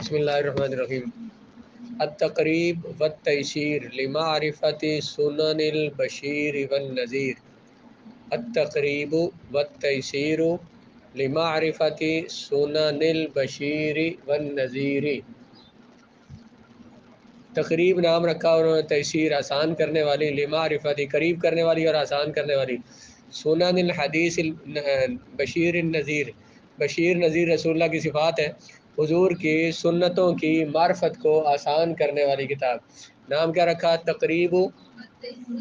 بسم اللہ الرحمن الرحیم۔ التقریب والتیسیر لمعرفت سنن البشیر والنذیر۔ التقریب والتیسیر لمعرفت سنن البشیر والنذیر۔ تقریب نام رکھا انہوں نے، تیسیر آسان کرنے والی، لمعرفت قریب کرنے والی اور آسان کرنے والی، سنن الحدیث بشیر النذیر، بشیر نذیر رسول اللہ کی صفات ہے، حضور کی سنتوں کی معرفت کو آسان کرنے والی کتاب۔ نام کیا رکھا؟ تقریب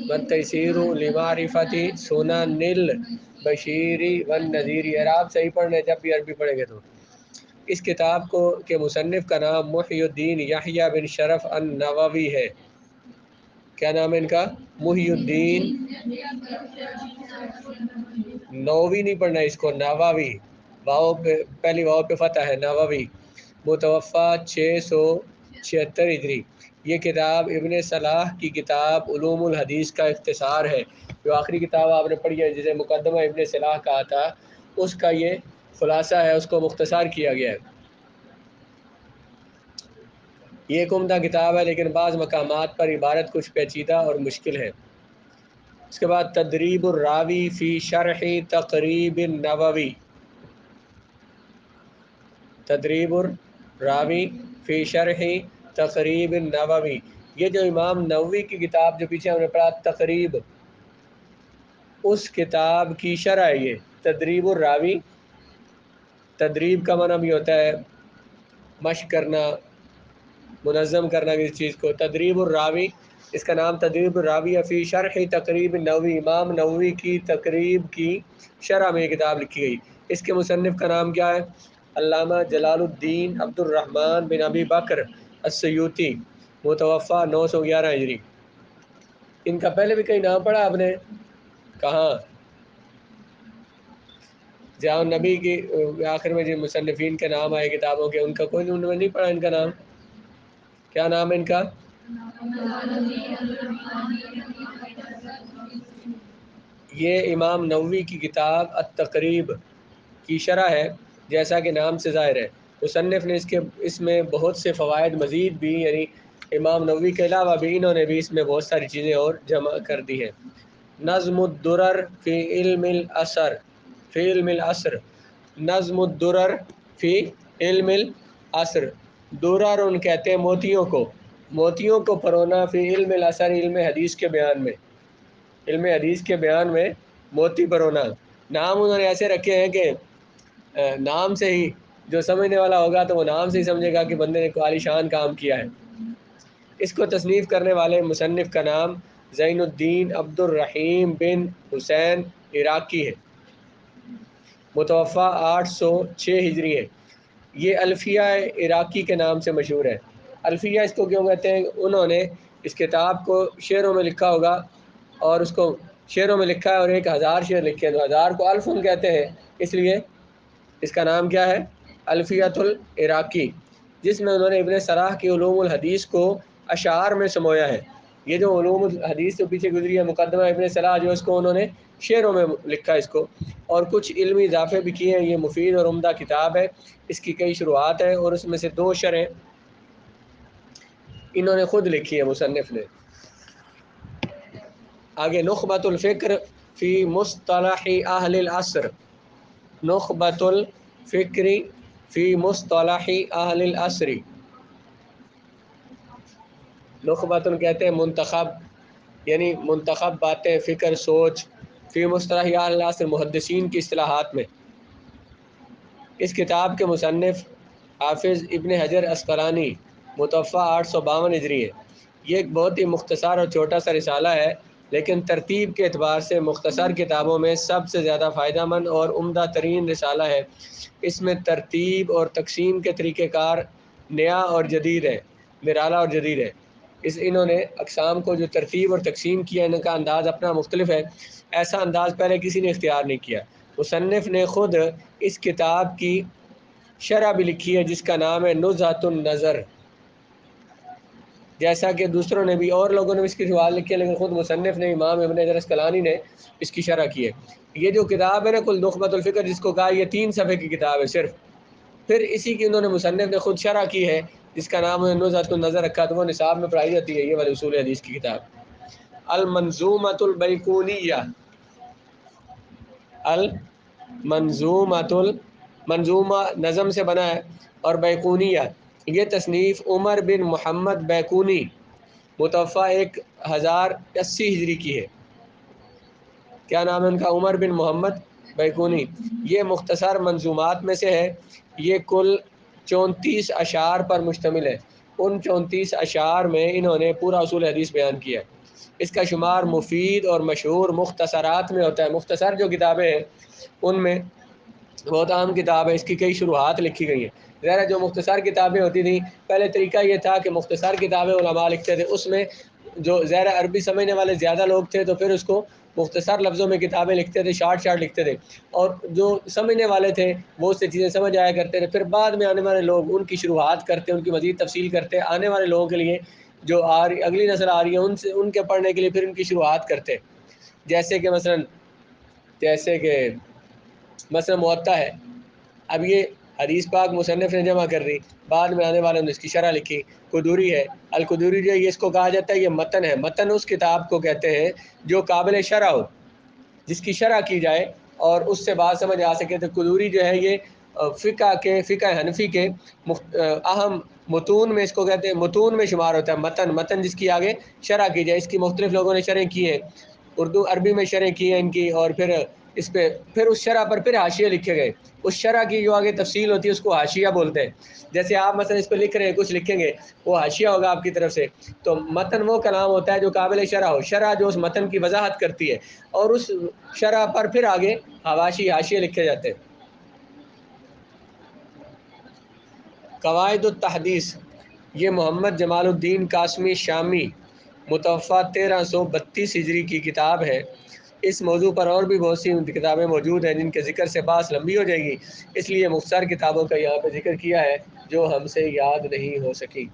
والتیسیر لمعرفت سنن البشیر والنذیر۔ اعراب صحیح پڑھنا ہے جب بھی عربی پڑھیں گے تو۔ اس کتاب کو کے مصنف کا نام محی الدین یحییٰ بن شرف النووی ہے۔ کیا نام ہے ان کا؟ محی الدین، نووی نہیں پڑھنا اس کو، نووی، واو پہ، پہلی واو پہ فتح ہے، نووی، متوفی 676 ہجری۔ یہ کتاب ابن صلاح کی کتاب علوم الحدیث کا اختصار ہے۔ جو آخری کتاب آپ نے پڑھی ہے جسے مقدمہ ابن صلاح کہا تھا، اس کا یہ خلاصہ ہے، اس کو مختصر کیا گیا ہے۔ یہ ایک عمدہ کتاب ہے لیکن بعض مقامات پر عبارت کچھ پیچیدہ اور مشکل ہے۔ اس کے بعد تدریب الراوی فی شرح تقریب النووی، تدریب الراوی فی شرح تقریب النووی۔ یہ جو امام نووی کی کتاب جو پیچھے ہم نے پڑھا تقریب، اس کتاب کی شرح ہے یہ تدریب الراوی۔ تدریب کا معنی بھی ہوتا ہے مشق کرنا، منظم کرنا کسی چیز کو۔ تدریب الراوی، اس کا نام تدریب الراوی فی شرح تقریب النووی، امام نووی کی تقریب کی شرح میں یہ کتاب لکھی گئی۔ اس کے مصنف کا نام کیا ہے؟ علامہ جلال الدین عبد الرحمن بن ابی بکر السیوطی، متوفی 911 ہجری۔ ان کا پہلے بھی کہیں نام پڑھا آپ نے؟ کہاں؟ جہاں نبی کی آخر میں جو مصنفین کے نام آئے کتابوں کے، ان کا کوئی انہوں نے نہیں پڑھا ان کا نام؟ کیا نام ہے ان کا؟ یہ امام نووی کی کتاب التقریب کی شرح ہے، جیسا کہ نام سے ظاہر ہے۔ مصنف نے اس میں بہت سے فوائد مزید بھی، یعنی امام نووی کے علاوہ بھی انہوں نے بھی اس میں بہت ساری چیزیں اور جمع کر دی ہیں۔ نظم الدرر فی علم العصر، فی علم العصر، نظم الدرر فی علم العصر، درر ان کہتے ہیں موتیوں کو، موتیوں کو پرونا، فی علم العصر، علم حدیث کے بیان میں، علم حدیث کے بیان میں موتی پرونا۔ نام انہوں نے ایسے رکھے ہیں کہ نام سے ہی جو سمجھنے والا ہوگا تو وہ نام سے ہی سمجھے گا کہ بندے نے عالی شان کام کیا ہے۔ اس کو تصنیف کرنے والے مصنف کا نام زین الدین عبد الرحیم بن حسین عراقی ہے، متوفی 806 ہجری ہے۔ یہ الفیہ عراقی کے نام سے مشہور ہے۔ الفیہ اس کو کیوں کہتے ہیں؟ انہوں نے اس کتاب کو شعروں میں لکھا ہوگا، اور اس کو شعروں میں لکھا ہے اور 1000 شعر لکھے ہیں، تو 1000 کو الفن کہتے ہیں، اس لیے اس کا نام کیا ہے؟ الفیۃ العراقی، جس میں انہوں نے ابن صلاح کی علوم الحدیث کو اشعار میں سمویا ہے۔ یہ جو علوم الحدیث جو پیچھے گزری ہے مقدمہ ابن صلاح، جو اس کو انہوں نے شعروں میں لکھا اس کو، اور کچھ علمی اضافے بھی کیے ہیں۔ یہ مفید اور عمدہ کتاب ہے، اس کی کئی شروحات ہیں، اور اس میں سے 2 شرح انہوں نے خود لکھی ہے مصنف نے۔ آگے نخبۃ الفکر فی مصطلح اہل العصر، نخبۃ الفکر فی مصطلح اہل العصر، نخبۃ کہتے ہیں منتخب، یعنی منتخب باتیں، فکر، سوچ، فی مصطلح اہل العصر، محدثین کی اصطلاحات میں۔ اس کتاب کے مصنف حافظ ابن حجر عسقلانی، متوفی 852 ہجری ہے۔ یہ ایک بہت ہی مختصر اور چھوٹا سا رسالہ ہے، لیکن ترتیب کے اعتبار سے مختصر کتابوں میں سب سے زیادہ فائدہ مند اور عمدہ ترین رسالہ ہے۔ اس میں ترتیب اور تقسیم کے طریقہ کار نیا اور جدید ہے، نرالا اور جدید ہے۔ انہوں نے اقسام کو جو ترتیب اور تقسیم کیا، ان کا انداز اپنا مختلف ہے، ایسا انداز پہلے کسی نے اختیار نہیں کیا۔ مصنف نے خود اس کتاب کی شرح بھی لکھی ہے، جس کا نام ہے نزہۃ النظر، جیسا کہ دوسروں نے بھی، اور لوگوں نے بھی اس کی شروحات لکھی ہے، لیکن خود مصنف نے، امام ابن حجر عسقلانی نے اس کی شرح کی ہے۔ یہ جو کتاب ہے نا کل نخبۃ الفکر جس کو کہا، یہ 3 صفحے کی کتاب ہے صرف، پھر اسی کی انہوں نے مصنف نے خود شرح کی ہے جس کا نام انہوں نے نزہۃ النظر رکھا، تو وہ نصاب میں پڑھائی جاتی ہے، یہ والی اصول حدیث کی کتاب المنظومۃ البیقونیہ۔ منظومہ نظم سے بنا ہے، اور بیقونیہ یہ تصنیف عمر بن محمد بیقونی متوفہ 1080 ہجری کی ہے۔ کیا نام ہے ان کا؟ عمر بن محمد بیقونی۔ یہ مختصر منظومات میں سے ہے، یہ کل 34 اشعار پر مشتمل ہے۔ ان 34 اشعار میں انہوں نے پورا اصول حدیث بیان کیا ہے۔ اس کا شمار مفید اور مشہور مختصرات میں ہوتا ہے۔ مختصر جو کتابیں ہیں ان میں بہت عام کتاب ہے، اس کی کئی شروحات لکھی گئی ہیں۔ ظاہر جو مختصر کتابیں ہوتی تھیں، پہلے طریقہ یہ تھا کہ مختصر کتابیں علماء لکھتے تھے، اس میں جو ظاہر عربی سمجھنے والے زیادہ لوگ تھے تو پھر اس کو مختصر لفظوں میں کتابیں لکھتے تھے، شارٹ لکھتے تھے، اور جو سمجھنے والے تھے وہ اس سے چیزیں سمجھ آیا کرتے تھے۔ پھر بعد میں آنے والے لوگ ان کی شروحات کرتے، ان کی مزید تفصیل کرتے، آنے والے لوگوں کے لیے جو اگلی نسل آ رہی ہے ان کے پڑھنے کے لیے پھر ان کی شروحات کرتے، جیسے کہ مثلا موطا ہے، اب یہ حدیث پاک مصنف نے جمع کر دی، بعد میں آنے والوں نے اس کی شرح لکھی۔ قدوری ہے، القدوری جو ہے یہ اس کو کہا جاتا ہے یہ متن ہے۔ متن اس کتاب کو کہتے ہیں جو قابل شرح ہو، جس کی شرح کی جائے اور اس سے بات سمجھ آ سکے۔ تو قدوری جو ہے یہ فقہ حنفی کے اہم متون میں اس کو کہتے ہیں، متون میں شمار ہوتا ہے متن جس کی آگے شرح کی جائے۔ اس کی مختلف لوگوں نے شرح کی ہیں، اردو عربی میں شرح کی ہیں ان کی، اور پھر اس شرح پر پھر حاشیے لکھے گئے۔ اس شرح کی جو آگے تفصیل ہوتی ہے اس کو حاشیہ بولتے ہیں۔ جیسے آپ مثلا اس پہ لکھ رہے ہیں، کچھ لکھیں گے، وہ حاشیہ ہوگا آپ کی طرف سے۔ تو متن وہ کلام ہوتا ہے جو قابل شرح ہو، شرح جو اس متن کی وضاحت کرتی ہے، اور اس شرح پر پھر آگے حواشی حاشیے لکھے جاتے ہیں۔ قواعد التحدیث یہ محمد جمال الدین قاسمی شامی متوفہ 1332 ہجری کی کتاب ہے۔ اس موضوع پر اور بھی بہت سی کتابیں موجود ہیں جن کے ذکر سے بحث لمبی ہو جائے گی، اس لیے مختصر کتابوں کا یہاں پہ ذکر کیا ہے جو ہم سے یاد نہیں ہو سکی۔